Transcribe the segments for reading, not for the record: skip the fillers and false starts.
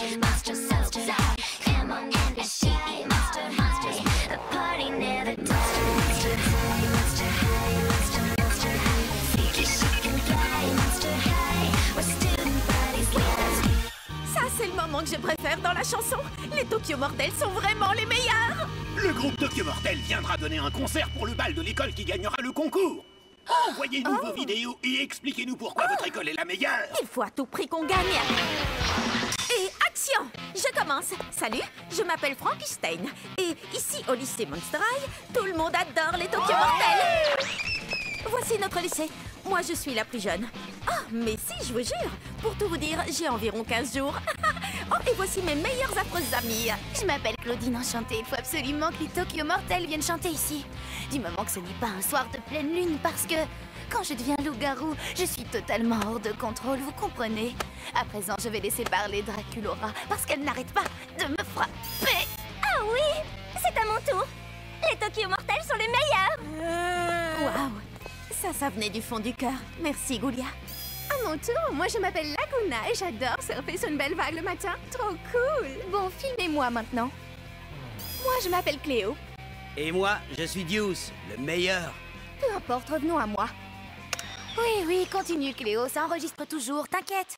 C'est le moment que je préfère dans la chanson. Les Tokyo Mortels sont vraiment les meilleurs. Le groupe Tokyo Mortel viendra donner un concert pour le bal de l'école qui gagnera le concours. Envoyez-nous vos vidéos et expliquez-nous pourquoi votre école est la meilleure. Il faut à tout prix qu'on gagne. Et action! Je commence. Salut, je m'appelle Frankenstein. Et ici, au lycée Monster High, tout le monde adore les Tokyo Mortels. Voici notre lycée. Moi, je suis la plus jeune. Ah, mais si, je vous jure. Pour tout vous dire, j'ai environ 15 jours. Oh, et voici mes meilleures affreuses amies. Je m'appelle Claudine Enchantée. Il faut absolument que les Tokyo Mortels viennent chanter ici. Du moment que ce n'est pas un soir de pleine lune, parce que quand je deviens loup-garou, je suis totalement hors de contrôle, vous comprenez? À présent, je vais laisser parler Draculaura, parce qu'elle n'arrête pas de me frapper. Ah oui, c'est à mon tour. Les Tokyo Mortels sont les meilleurs. Waouh! Ça venait du fond du cœur. Merci, Goulia. À mon tour, moi je m'appelle Laguna et j'adore surfer sur une belle vague le matin. Trop cool! Bon, filmez-moi maintenant. Moi, je m'appelle Cléo. Et moi, je suis Deuce, le meilleur. Peu importe, revenons à moi. Oui, continue Cléo, ça enregistre toujours, t'inquiète.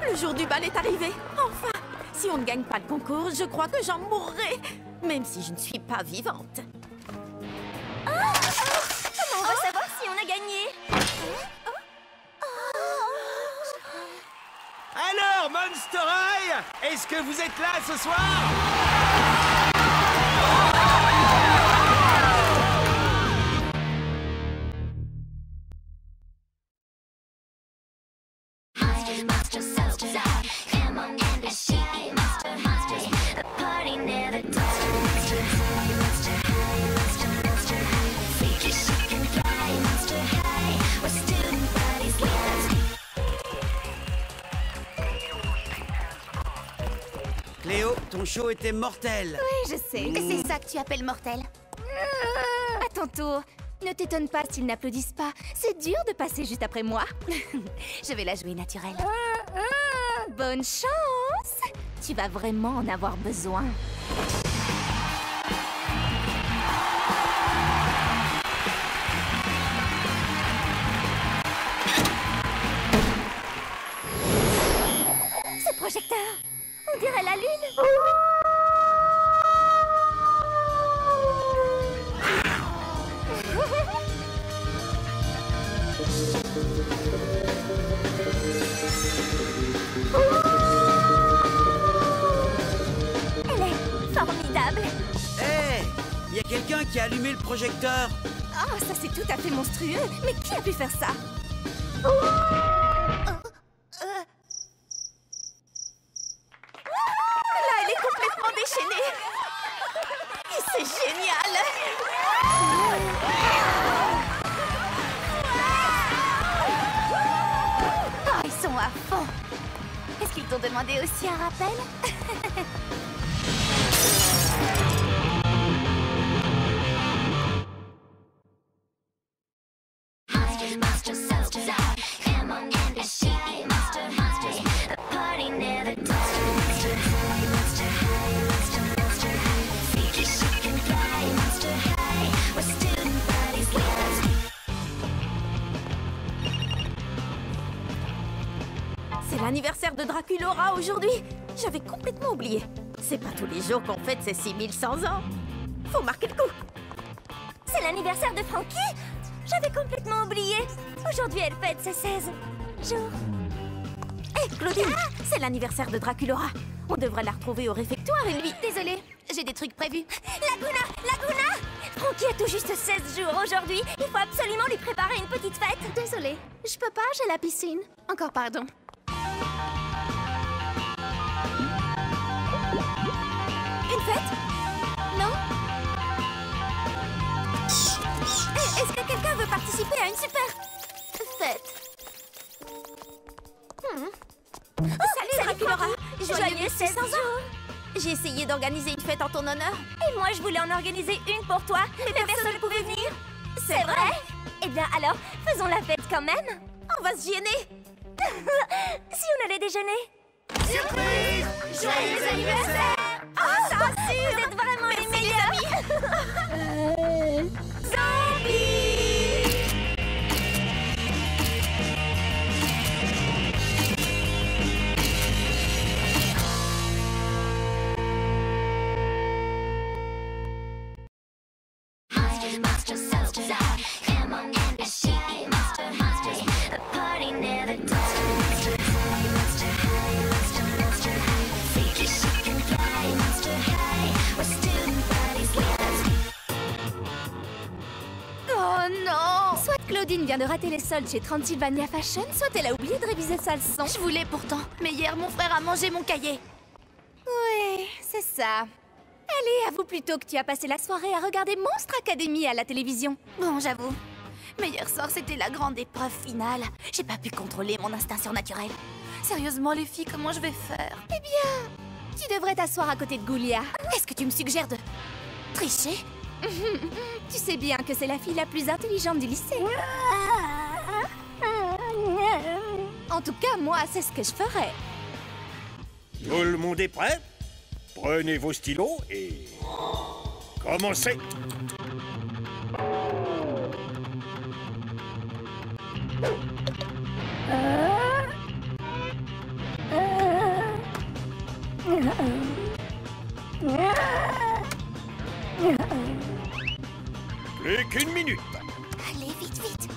Le jour du bal est arrivé. Enfin! Si on ne gagne pas le concours, je crois que j'en mourrai. Même si je ne suis pas vivante. Comment on va savoir si on a gagné? Alors, Monster High, est-ce que vous êtes là ce soir? Cléo, ton show était mortel. Oui, je sais. Et c'est ça que tu appelles mortel? À ton tour. Ne t'étonne pas s'ils n'applaudissent pas. C'est dur de passer juste après moi. Je vais la jouer naturelle. Bonne chance! Tu vas vraiment en avoir besoin. Ce projecteur, on dirait la lune. Elle est formidable. Hé, il y a quelqu'un qui a allumé le projecteur. Ah, ça c'est tout à fait monstrueux. Mais qui a pu faire ça? Là, elle est complètement déchaînée. Et c'est génial. Oh, ils sont à fond. Est-ce qu'ils t'ont demandé aussi un rappel? C'est l'anniversaire de Draculaura aujourd'hui. J'avais complètement oublié. C'est pas tous les jours qu'on fête ses 6100 ans. Faut marquer le coup. C'est l'anniversaire de Frankie. J'avais complètement oublié. Aujourd'hui, elle fête ses 16 jours. Hé, Claudine, c'est l'anniversaire de Draculaura. On devrait la retrouver au réfectoire et lui... Désolée, j'ai des trucs prévus. Laguna! Frankie a tout juste 16 jours aujourd'hui. Il faut absolument lui préparer une petite fête. Désolée, je peux pas, j'ai la piscine. Encore pardon. Une fête? Non? Est-ce que quelqu'un veut participer à une super fête? Salut Draculaura! Joyeux 16 jours! J'ai essayé d'organiser une fête en ton honneur. Et moi, je voulais en organiser une pour toi, mais personne ne pouvait venir. C'est vrai? Eh bien, alors, faisons la fête quand même. On va se gêner. Si on allait déjeuner. Surprise! Joyeux anniversaire! Oh, ça rassure. Vous êtes vraiment les meilleurs. Zombie! Oh non! Soit Claudine vient de rater les soldes chez Transylvania Fashion, soit elle a oublié de réviser sa leçon. Je voulais pourtant, mais hier mon frère a mangé mon cahier. Oui, c'est ça. Allez, avoue plutôt que tu as passé la soirée à regarder Monstre Academy à la télévision. Bon, j'avoue. Mais hier soir, c'était la grande épreuve finale. J'ai pas pu contrôler mon instinct surnaturel. Sérieusement, les filles, comment je vais faire? Eh bien, tu devrais t'asseoir à côté de Goulia. Est-ce que tu me suggères de tricher? Tu sais bien que c'est la fille la plus intelligente du lycée. En tout cas, moi, c'est ce que je ferais. Tout le monde est prêt? Prenez vos stylos et... commencez! Plus qu'une minute. Allez, vite, vite.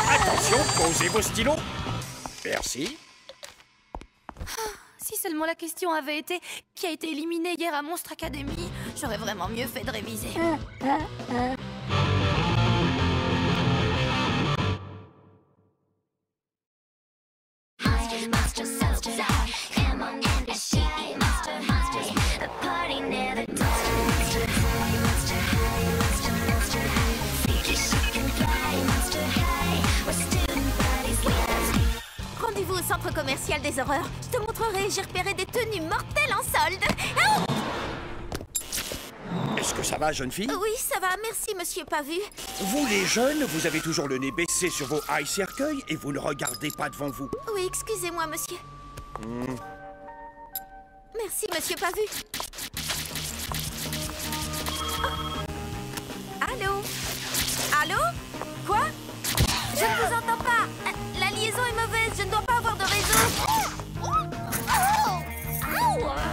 Attention, posez vos stylos. Merci. Si seulement la question avait été qui a été éliminé hier à Monstre Academy, j'aurais vraiment mieux fait de réviser. Rendez-vous au centre commercial des horreurs. Je te montrerai, j'ai repéré des tenues mortelles en solde. Ah Est-ce que ça va, jeune fille? oui, ça va, merci, monsieur Pavu. Vous, les jeunes, vous avez toujours le nez baissé sur vos high cercueils et vous ne regardez pas devant vous. Oui, excusez-moi, monsieur. Merci, monsieur Pavu. Oh. Allô? Allô? Quoi? Je ne vous entends pas. La liaison est mauvaise, je ne dois pas avoir de réseau.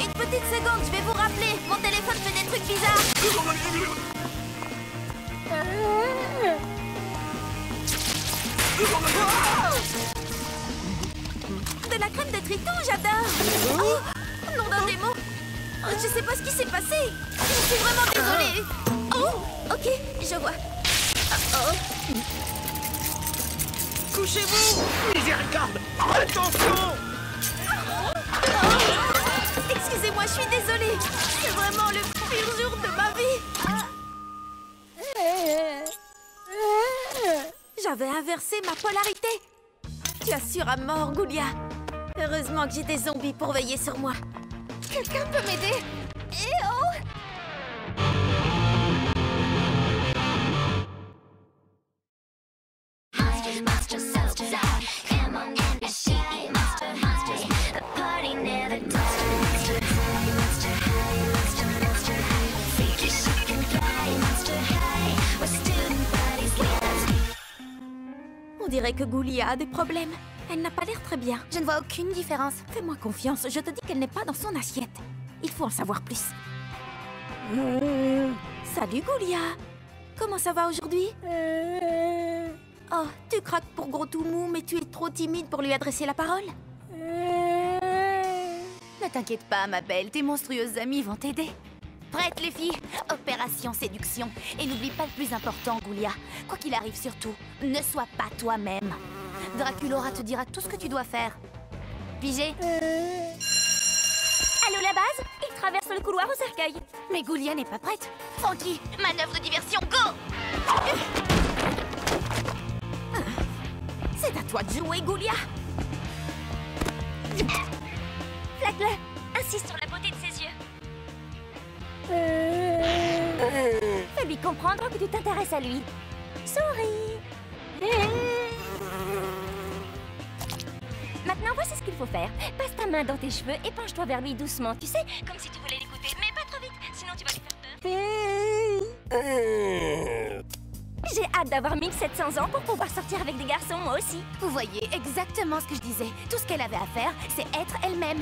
Une petite seconde, je vais vous rappeler. Mon téléphone fait des trucs bizarres. De la crème de triton, j'adore. Oh, nom d'un démon. Oh, je sais pas ce qui s'est passé. Je suis vraiment désolée. Oh, ok, je vois. Oh. Couchez-vous! Miséricorde! Attention! Excusez-moi, je suis désolée. C'est vraiment le pire jour de ma vie. J'avais inversé ma polarité. Tu assures à mort, Goulia. Heureusement que j'ai des zombies pour veiller sur moi. Quelqu'un peut m'aider? Eh oh! On dirait que Goulia a des problèmes. Elle n'a pas l'air très bien. Je ne vois aucune différence. Fais-moi confiance, je te dis qu'elle n'est pas dans son assiette. Il faut en savoir plus. Salut Goulia. Comment ça va aujourd'hui? Oh, tu craques pour gros tout mou, mais tu es trop timide pour lui adresser la parole. Ne t'inquiète pas, ma belle, tes monstrueuses amies vont t'aider. Prête, les filles? Opération séduction. Et n'oublie pas le plus important, Goulia. Quoi qu'il arrive surtout, ne sois pas toi-même. Draculora te dira tout ce que tu dois faire. Pigé? Allô, la base? Il traverse le couloir au cercueil. Mais Goulia n'est pas prête. Francky, manœuvre de diversion, go! C'est à toi de jouer, Goulia. Flatte-le. Insiste sur la beauté de ses yeux. Fais-lui comprendre que tu t'intéresses à lui. Souris. Maintenant, voici ce qu'il faut faire. Passe ta main dans tes cheveux et penche-toi vers lui doucement, tu sais, comme si tu voulais l'écouter. Mais pas trop vite, sinon tu vas lui faire peur. J'ai hâte d'avoir 1700 ans pour pouvoir sortir avec des garçons, moi aussi. Vous voyez exactement ce que je disais. Tout ce qu'elle avait à faire, c'est être elle-même.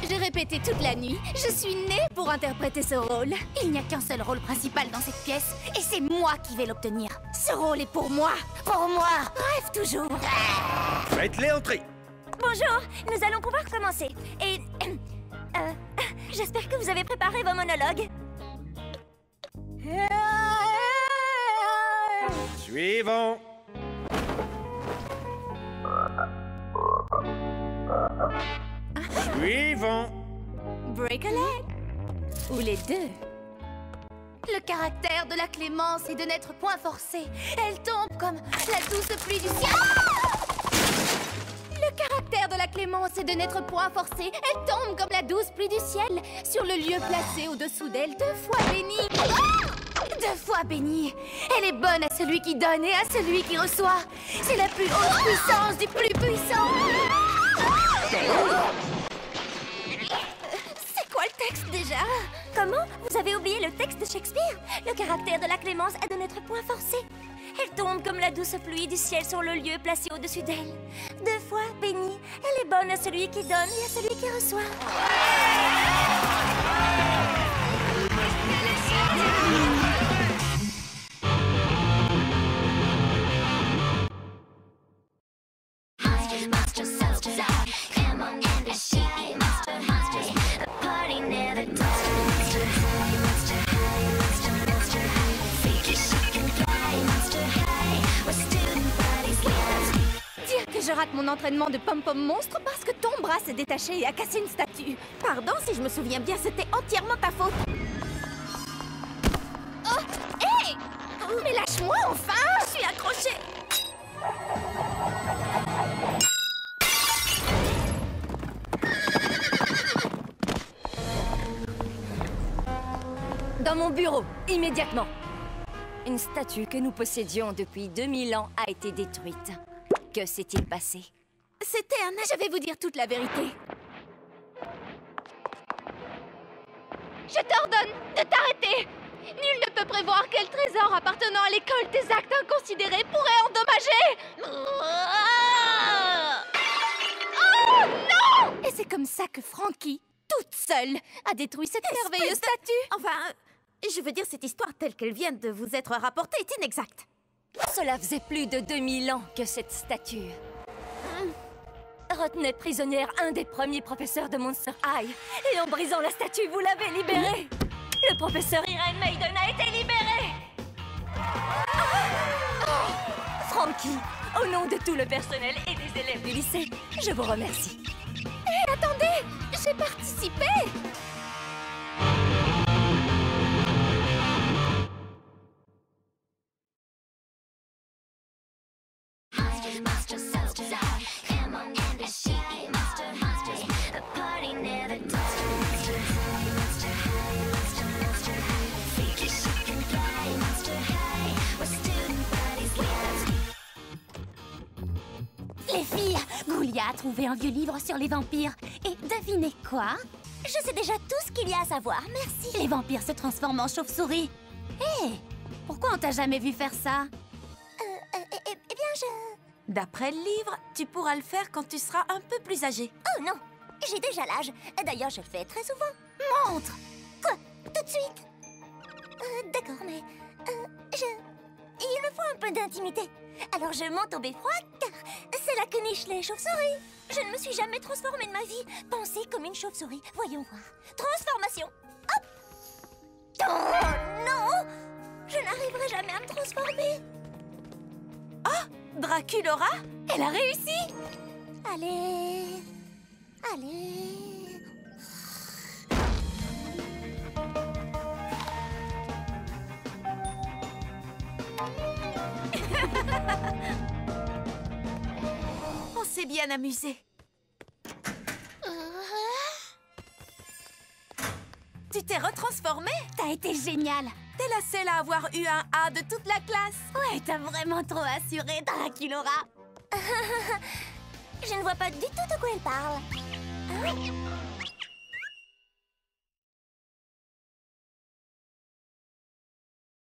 J'ai répété toute la nuit. Je suis née pour interpréter ce rôle. Il n'y a qu'un seul rôle principal dans cette pièce, et c'est moi qui vais l'obtenir. Ce rôle est pour moi. Pour moi. Rêve toujours. Faites-les entrer. Bonjour, nous allons pouvoir commencer. Et... j'espère que vous avez préparé vos monologues. Suivant. Suivant. Break a leg. Ou les deux. Le caractère de la Clémence est de n'être point forcée. Elle tombe comme la douce pluie du ciel. Le caractère de la Clémence est de n'être point forcée. Elle tombe comme la douce pluie du ciel sur le lieu placé au-dessous d'elle, 2 fois bénie. 2 fois bénie. Elle est bonne à celui qui donne et à celui qui reçoit. C'est la plus haute puissance du plus puissant. C'est quoi le texte déjà? Comment? Vous avez oublié le texte de Shakespeare? Le caractère de la Clémence est de n'être point forcé. Elle tombe comme la douce pluie du ciel sur le lieu placé au-dessus d'elle. 2 fois bénie. Elle est bonne à celui qui donne et à celui qui reçoit. Dire que je rate mon entraînement de pom-pom monstre parce que ton bras s'est détaché et a cassé une statue. Pardon, si je me souviens bien, c'était entièrement ta faute. Oh, hé! Mais lâche-moi enfin! Je suis accrochée. Dans mon bureau, immédiatement. Une statue que nous possédions depuis 2000 ans a été détruite. Que s'est-il passé? C'était un... Je vais vous dire toute la vérité. Je t'ordonne de t'arrêter! Nul ne peut prévoir quel trésor appartenant à l'école des actes inconsidérés pourrait endommager! Oh non! Et c'est comme ça que Frankie, toute seule, a détruit cette merveilleuse statue. Enfin, je veux dire, cette histoire telle qu'elle vient de vous être rapportée est inexacte. Cela faisait plus de 2000 ans que cette statue retenait prisonnière un des premiers professeurs de Monster High. Et en brisant la statue, vous l'avez libérée. Le professeur Irene Maiden a été libéré. Frankie, au nom de tout le personnel et des élèves du lycée, je vous remercie. Hé, attendez! J'ai participé! Les filles, Goulia a trouvé un vieux livre sur les vampires. Et devinez quoi? Je sais déjà tout ce qu'il y a à savoir, merci. Les vampires se transforment en chauves-souris. Hé! Pourquoi on t'a jamais vu faire ça? Eh bien, je... D'après le livre, tu pourras le faire quand tu seras un peu plus âgé. Oh non, j'ai déjà l'âge. D'ailleurs, je le fais très souvent. Montre! Quoi? Tout de suite? D'accord, mais... Il me faut un peu d'intimité. Alors je monte au beffroi, car c'est là que nichent les chauves-souris. Je ne me suis jamais transformée de ma vie. Pensez comme une chauve-souris. Voyons voir. Transformation. Hop! Oh non! Je n'arriverai jamais à me transformer. Draculora? Elle a réussi! Allez... Allez. On s'est bien amusé. Tu t'es retransformée? T'as été génial. T'es la seule à avoir eu un A de toute la classe. Ouais, t'as vraiment trop assuré dans la Kilora. Je ne vois pas du tout de quoi elle parle. Hein?